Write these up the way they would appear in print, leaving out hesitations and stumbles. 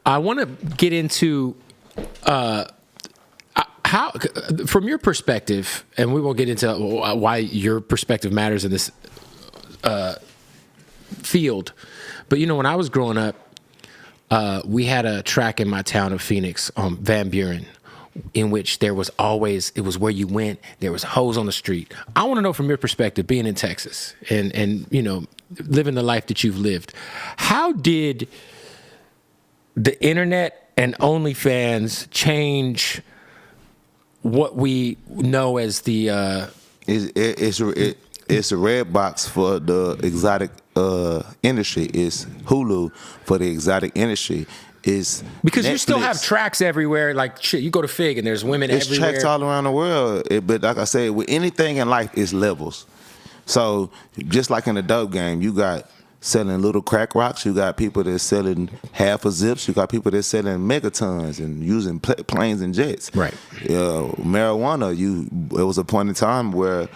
I want to get into how, from your perspective, and we won't get into why your perspective matters in this field. But, when I was growing up, we had a track in my town of Phoenix, Van Buren, in which there was always, it was where you went, there was hoes on the street. I want to know from your perspective, being in Texas and living the life that you've lived, how did the internet and OnlyFans change what we know as the... It's a red box for the exotic industry. It's Hulu for the exotic industry. It's because Netflix. You still have tracks everywhere. Like shit, you go to Fig and there's women It's everywhere. tracks all around the world. But like I said, with anything in life, it's levels. So just like in the dope game, you got selling little crack rocks. You got people that's selling half a zips. You got people that's selling megatons and using planes and jets. Right. Marijuana. It was a point in time where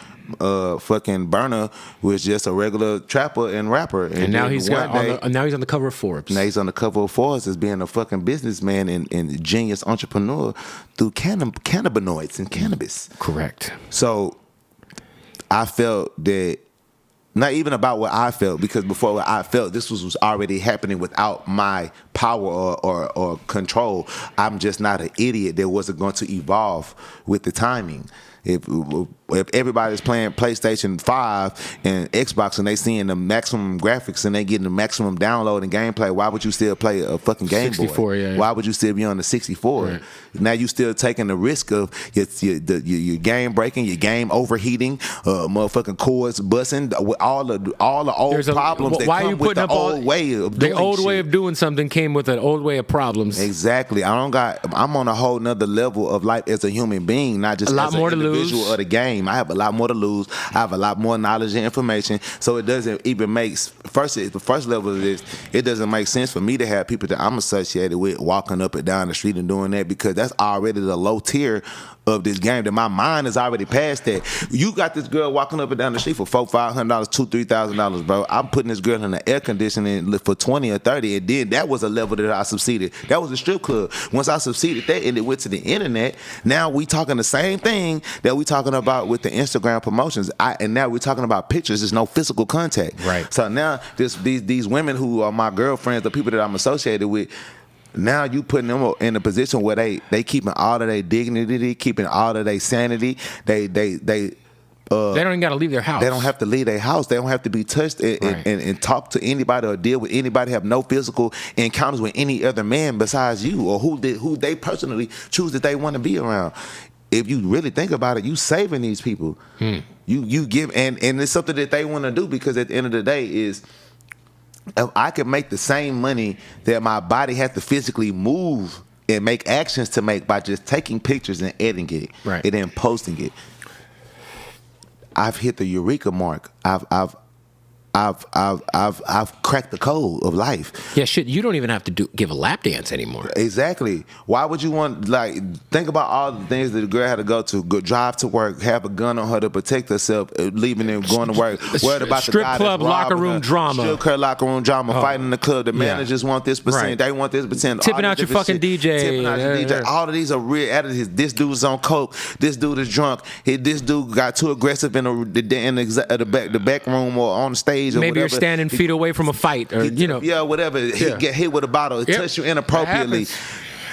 fucking Burner was just a regular trapper and rapper, and now he's now he's on the cover of Forbes. Now he's on the cover of Forbes as being a fucking businessman and genius entrepreneur through cannabinoids and cannabis. Correct. So I felt that, not even about what I felt, because before what I felt, this was already happening without my power or control. I'm just not an idiot that wasn't going to evolve with the timing. If everybody's playing PlayStation 5 and Xbox and they seeing the maximum graphics and they getting the maximum download and gameplay, why would you still play a fucking Game 64, Boy? yeah. Why would you still be on the 64? Right. Now you still taking the risk of your game breaking, your game overheating, motherfucking cords busting, with all the old problems that come with the old way of doing the old shit. way of doing something came with an old way of problems. Exactly. I'm on a whole nother level of life as a human being, not just as an individual of the game. I have a lot more to lose. I have a lot more knowledge and information. So it doesn't even make the first level of this. It doesn't make sense for me to have people that I'm associated with walking up and down the street and doing that, because that's already the low tier of this game. That my mind is already past that. You got this girl walking up and down the street for $400, $500, $2,000, $3,000, bro. I'm putting this girl in the air conditioning for $20 or $30, and then that was a level that I succeeded. That was a strip club. Once I succeeded that and it went to the internet, now we talking the same thing that we talking about with the Instagram promotions. And now we're talking about pictures. There's no physical contact. Right. So now these women who are my girlfriends, the people that I'm associated with, now you putting them in a position where they keeping all of their dignity, keeping all of their sanity. They don't even got to leave their house. They don't have to leave their house. They don't have to be touched and talk to anybody or deal with anybody. Have no physical encounters with any other man besides you or who they personally choose that they want to be around. If you really think about it, you saving these people. You give and it's something that they want to do, because at the end of the day is, if I could make the same money that my body has to physically move and make actions to make by just taking pictures and editing it, right, and then posting it, I've hit the eureka mark. I've cracked the code of life. Yeah, shit. You don't even have to give a lap dance anymore. Exactly. Why would you want, think about all the things that the girl had to go drive to work, have a gun on her to protect herself, leaving and going to work, worried about strip the guy club that's locker room her, drama, strip club locker room drama, fighting in the club. The managers want this percent, right, they want this percent. Tipping out your fucking DJ. Tipping out your DJ. All of these are real additives. This dude's on coke. This dude is drunk. This dude got too aggressive in the back room or on the stage or maybe whatever. You're standing feet away from a fight, or whatever. He get hit with a bottle, touch you inappropriately.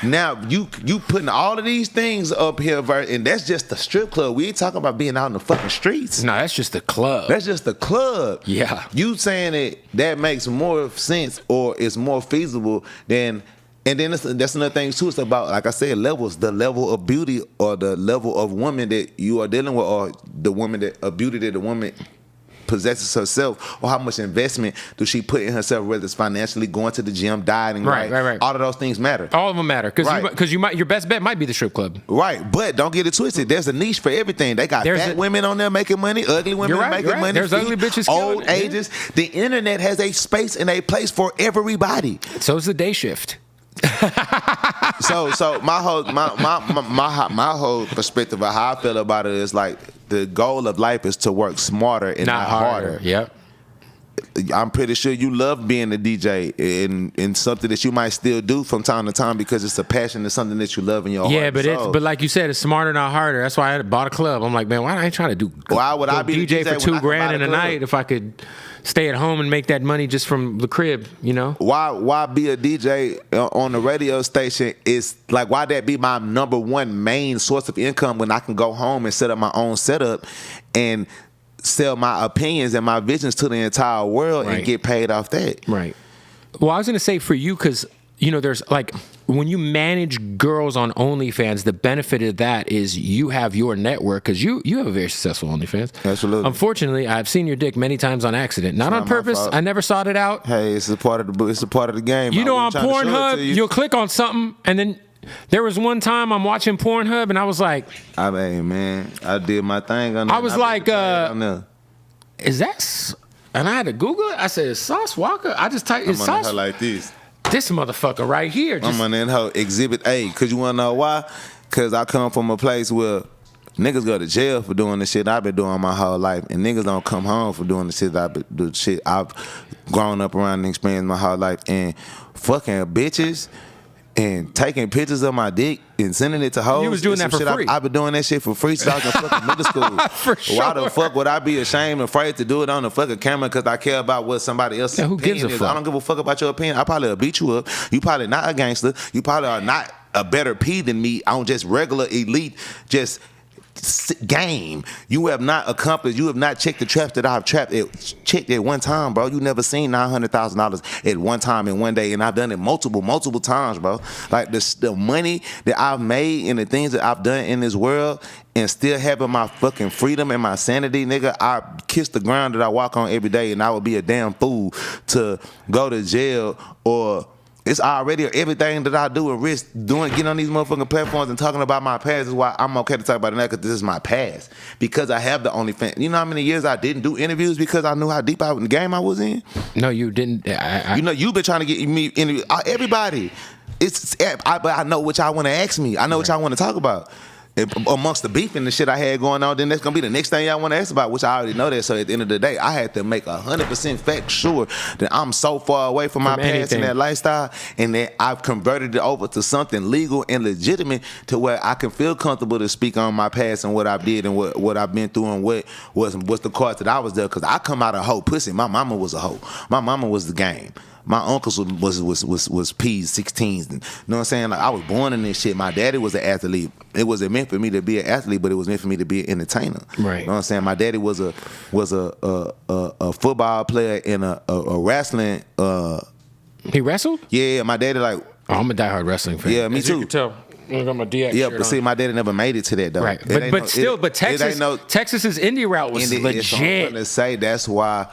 Now you putting all of these things up here, and that's just the strip club. We ain't talking about being out in the fucking streets. No, that's just the club. That's just the club. Yeah. You saying that makes more sense or is more feasible than. And then that's another thing too. It's about, like I said, levels. The level of beauty or the level of woman that you are dealing with, or the woman of beauty that the woman possesses herself, or how much investment does she put in herself, whether it's financially, going to the gym, dieting, right. All of those things matter. All of them matter, because your best bet might be the strip club. Right, but don't get it twisted. There's a niche for everything. They got fat women on there making money, ugly women making money. There's ugly bitches, old ages. The internet has a space and a place for everybody. So is the day shift. So my whole perspective of how I feel about it is like, the goal of life is to work smarter and not harder. Yep. I'm pretty sure you love being a DJ and something that you might still do from time to time because it's a passion. It's something that you love in your heart. Yeah, but like you said, it's smarter, not harder. That's why I bought a club. I'm like, man, why I ain't trying to do? Why would I be DJ for $2,000 in a night if I could stay at home and make that money just from the crib? You know? Why be a DJ on the radio station? Is like, why that be my number one main source of income when I can go home and set up my own setup and sell my opinions and my visions to the entire world and get paid off that. Right. Well, I was going to say for you, because, you know, there's like, when you manage girls on OnlyFans, the benefit of that is you have your network, because you have a very successful OnlyFans. Absolutely. Unfortunately, I've seen your dick many times on accident. Not on purpose. I never sought it out. Hey, it's a part of the game. You know, on Pornhub, you'll click on something and then there was one time I'm watching Pornhub and I was like, I mean, man, I did my thing on there. I was like, is that? And I had to Google it. I said, is sauce Walka? I just typed, is sauce like this motherfucker right here. I'm on that whole Exhibit A. Cause you wanna know why? Cause I come from a place where niggas go to jail for doing the shit I've been doing my whole life, and niggas don't come home for doing the shit I've grown up around and experienced my whole life, and fucking bitches and taking pictures of my dick and sending it to hoes. You was doing that for free. I've been doing that shit for free since I was in fucking middle school. For sure. Why the fuck would I be ashamed and afraid to do it on the fucking camera because I care about what somebody else's who opinion gives a is? fuck? I don't give a fuck about your opinion. I probably will beat you up. You probably not a gangster. You probably are not a better P than me on just regular elite, just game. You have not accomplished. You have not checked the traps that I've checked at one time, bro. You never seen $900,000 at one time in one day, and I've done it multiple times, bro. Like the money that I've made and the things that I've done in this world, and still having my fucking freedom and my sanity, nigga. I kiss the ground that I walk on every day, and I would be a damn fool to go to jail or. It's already everything that I do and risk getting on these motherfucking platforms and talking about my past is why I'm okay to talk about it now, because this is my past. Because I have the OnlyFans. You know how many years I didn't do interviews because I knew how deep in the game I was in? No, you didn't. You know, you've been trying to get me interviews. Everybody. But I know what y'all want to ask me. I know what y'all want to talk about. Amongst the beef and the shit I had going on, then that's gonna be the next thing y'all want to ask about, which I already know that. So at the end of the day, I had to make 100% fact sure that I'm so far away from my past and that lifestyle, and that I've converted it over to something legal and legitimate to where I can feel comfortable to speak on my past and what I did and what I've been through and what's the cards that I was there. Because I come out of hoe pussy. My mama was a hoe. My mama was the game. My uncles was P's, 16s. You know what I'm saying? Like, I was born in this shit. My daddy was an athlete. It wasn't meant for me to be an athlete, but it was meant for me to be an entertainer. Right. You know what I'm saying? My daddy was a football player and a wrestling. He wrestled? Yeah, my daddy like. Oh, I'm a diehard wrestling fan. Yeah, me As too. You can tell. I got my DX Yeah, shirt but see, on. my daddy never made it to that though. Right, but Texas's indie route was legit. So I'm trying to say that's why.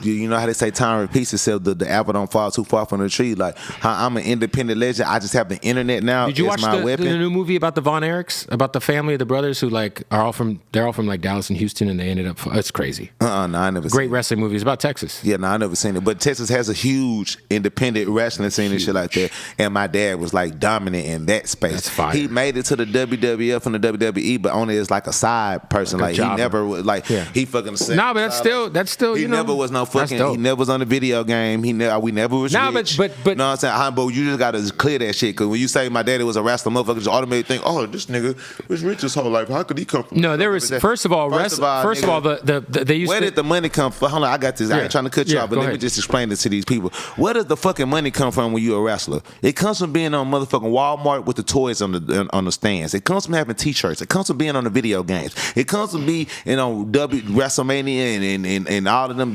You know how they say time repeats itself, the apple don't fall too far from the tree. Like, I'm an independent legend. I just have the internet now. Did you watch my the weapon. new movie about the Von Erichs, about the family of the brothers who like they're all from like Dallas and Houston, and they ended up. It's crazy. No, I never. Great wrestling movie. It's about Texas. Yeah, no, I never seen it. But Texas has a huge independent wrestling scene and shit like that. And my dad was like dominant in that space. That's fire. He made it to the WWF and the WWE, but only as like a side person. Like he never was like he fucking. Nah, but that's still. He never was no fucking. He never was on the video game. We never was rich. But you know what I'm saying? But you just gotta clear that shit, because when you say my daddy was a wrestler, motherfuckers just automatically think, oh, this nigga was rich his whole life. How could he come from? No, there was first of all, they used. Where did the money come from? Hold on, I got this. I ain't trying to cut you off, but let me just explain this to these people. Where does the fucking money come from when you're a wrestler? It comes from being on motherfucking Walmart with the toys on the stands. It comes from having T-shirts. It comes from being on the video games. It comes from being on WrestleMania and all of them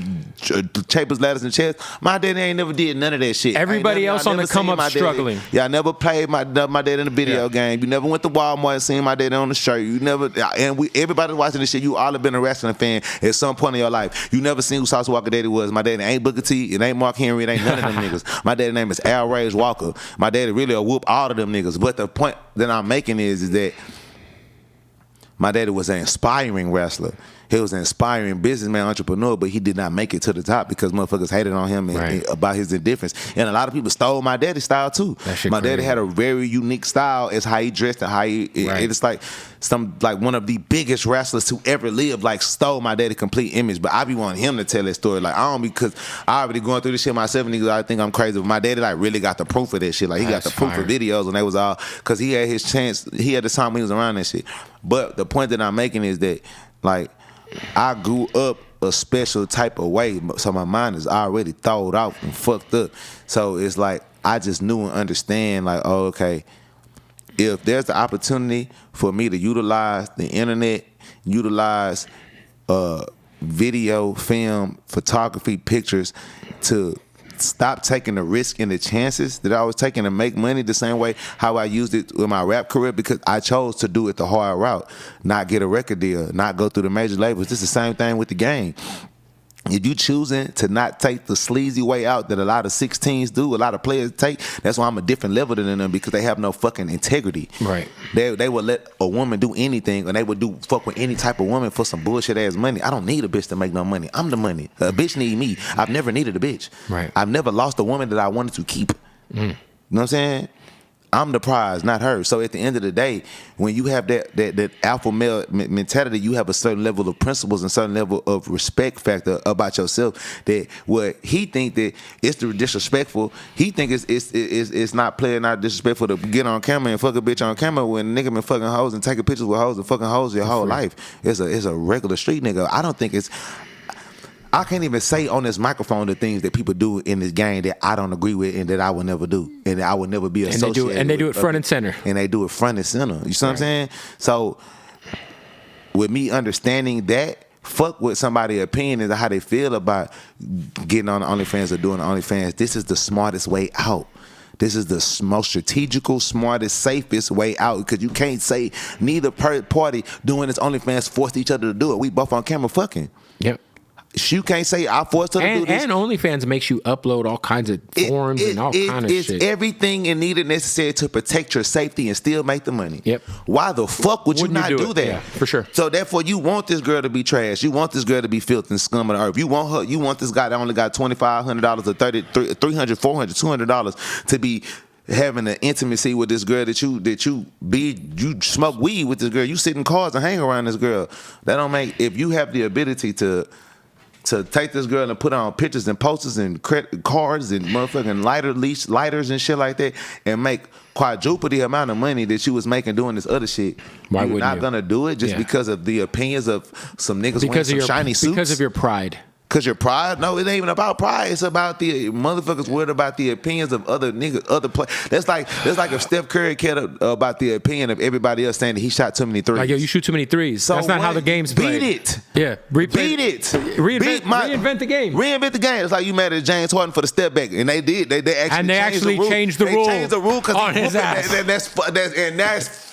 chambers, ladders, and chairs. My daddy ain't never did none of that shit. Everybody else on the come up struggling. Y'all never played my dad in a video game. You never went to Walmart and seen my daddy on the shirt. You never, everybody watching this shit, you all have been a wrestling fan at some point in your life. You never seen who Sauce Walka daddy was. My daddy ain't Booker T, it ain't Mark Henry, it ain't none of them niggas. My daddy name is Al Ray's Walker. My daddy really will whoop all of them niggas. But the point that I'm making is that my daddy was an inspiring wrestler. he was an inspiring businessman, entrepreneur, but he did not make it to the top because motherfuckers hated on him and about his indifference. And a lot of people stole my daddy's style too. My daddy had a very unique style as how he dressed and how he. It's like one of the biggest wrestlers who ever lived. Like stole my daddy's complete image. But I be wanting him to tell that story. Like I don't because I already going through this shit myself. And I think I'm crazy. But my daddy like really got the proof of that shit. Like he got the proof of videos and they was all because he had his chance. He had the time when he was around that shit. But the point that I'm making is that like. I grew up a special type of way, so my mind is already thawed out and fucked up. So it's like I just knew and understand, like, oh, okay, if there's the opportunity for me to utilize the internet, utilize video, film, photography, pictures to stop taking the risk and the chances that I was taking to make money the same way how I used it with my rap career because I chose to do it the hard route, not get a record deal, not go through the major labels. This is the same thing with the game. If you choosing to not take the sleazy way out that a lot of 16s do, a lot of players take, that's why I'm a different level than them because they have no fucking integrity. Right. They would let a woman do anything and they would fuck with any type of woman for some bullshit ass money. I don't need a bitch to make no money. I'm the money. A bitch need me. I've never needed a bitch. Right. I've never lost a woman that I wanted to keep. You know what I'm saying? I'm the prize, not her. So at the end of the day, when you have that alpha male mentality, you have a certain level of principles and certain level of respect factor about yourself. That what he think that it's the disrespectful. He think it's not playing out disrespectful to get on camera and fuck a bitch on camera when nigga been fucking hoes and taking pictures with hoes and fucking hoes your whole life. It's a regular street nigga. I don't think it's. I can't even say on this microphone the things that people do in this game that I don't agree with and that I would never do and that I would never be associated with. And they do it front and center. And they do it front and center. You see what I'm saying? So with me understanding that, fuck what somebody's opinion is how they feel about getting on the OnlyFans or doing the OnlyFans. This is the smartest way out. This is the most strategical, smartest, safest way out because you can't say neither party doing this OnlyFans forced each other to do it. We both on camera fucking. Yep. You can't say I forced her to do this. And OnlyFans makes you upload all kinds of forms and all kind of shit. It's everything and needed necessary to protect your safety and still make the money. Yep. Why the fuck would you not do that? Yeah, for sure. So therefore, you want this girl to be trash. You want this girl to be filth and scum of the earth. You want this guy that only got $2,500 or $300, $400, $200 to be having an intimacy with this girl that you smoke weed with this girl. You sit in cars and hang around this girl. That don't make. If you have the ability to take this girl and put on pictures and posters and cards and motherfucking lighters and shit like that and make quadruple the amount of money that you was making doing this other shit, you're not gonna do it just because of the opinions of some niggas wearing some shiny suits? Because of your pride. Cause your pride? No, it ain't even about pride. It's about the motherfuckers worried about the opinions of other niggas, other players. That's like if Steph Curry cared about the opinion of everybody else saying that he shot too many threes. Like, yo, you shoot too many threes. So that's not how the game's played. Beat it. Yeah. Beat it. Reinvent the game. Reinvent the game. It's like you mad at James Harden for the step back, and they did. They actually changed the rule. They changed the rule because on his ass.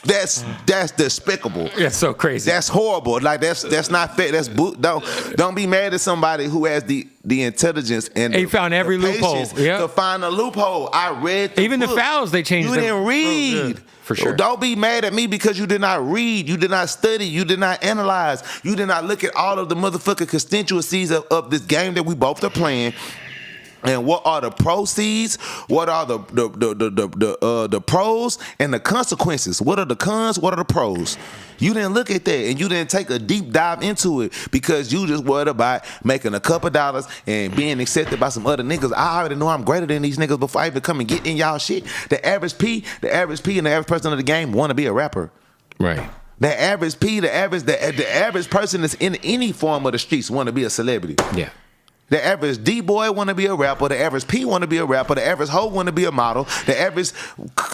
That's despicable. That's so crazy. That's horrible. Like that's not fair. Don't be mad at somebody who has the intelligence and he found every loophole to find a loophole. I read even the fouls they changed. You didn't read. For sure. Don't be mad at me because you did not read, you did not study, you did not analyze, you did not look at all of the motherfucking constituencies of this game that we both are playing. And what are the proceeds? What are the pros and the consequences? What are the cons? What are the pros? You didn't look at that and you didn't take a deep dive into it because you just worried about making a couple dollars and being accepted by some other niggas. I already know I'm greater than these niggas before I even come and get in y'all shit. The average P and the average person of the game want to be a rapper. Right. The average P, the average person that's in any form of the streets want to be a celebrity. Yeah. The average D-boy want to be a rapper. The average P want to be a rapper. The average hoe want to be a model. The average,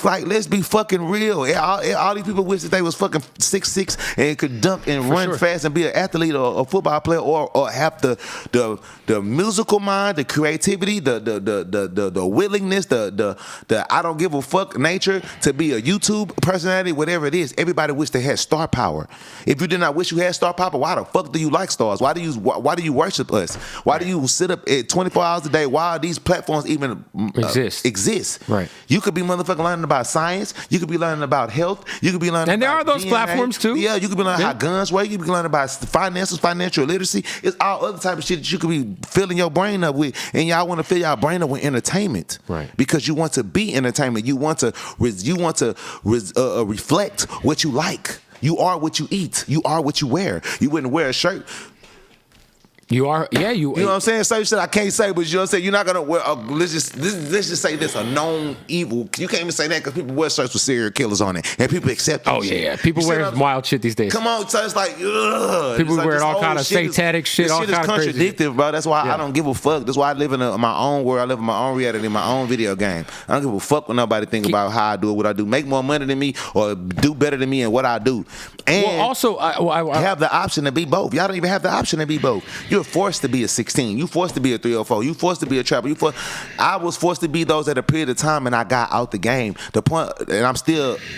like, let's be fucking real. All these people wish that they was fucking 6'6" and could dunk and run fast and be an athlete or a football player or have the musical mind, the creativity, the willingness, the I don't give a fuck nature to be a YouTube personality, whatever it is. Everybody wish they had star power. If you did not wish you had star power, why the fuck do you like stars? Why do you worship us? Why do you who sit up at 24 hours a day while these platforms even exist. Right. You could be motherfucking learning about science. You could be learning about health. You could be learning and there about are those DNA. platforms too. Yeah, you could be learning how guns work. You could be learning about finances, financial literacy. It's all other type of shit that you could be filling your brain up with. And y'all want to fill your brain up with entertainment. Right. Because you want to be entertainment. You want to reflect what you like. You are what you eat. You are what you wear. You wouldn't wear a shirt. You are, yeah. You know what I'm saying? Certain shit I can't say, but you know what I'm saying? You're not gonna wear. Let's just say this: a known evil. You can't even say that because people wear shirts with serial killers on it, and people accept. Oh yeah, people wear wild shit these days. Come on, so it's like people wearing all kind of satanic shit. All kind of contradictive, bro. That's why I don't give a fuck. That's why I live in my own world. I live in my own reality, my own video game. I don't give a fuck when nobody think about how I do it, what I do. Make more money than me or do better than me in what I do. And also, I have the option to be both. Y'all don't even have the option to be both. You're forced to be a 16. You forced to be a 304. You forced to be a trapper. I was forced to be those at a period of time, and I got out the game. The point, and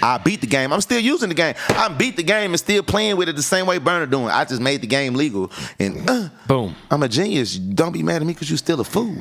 I beat the game. I'm still using the game. I beat the game and still playing with it the same way Burner doing. I just made the game legal, and boom. I'm a genius. Don't be mad at me because you're still a fool.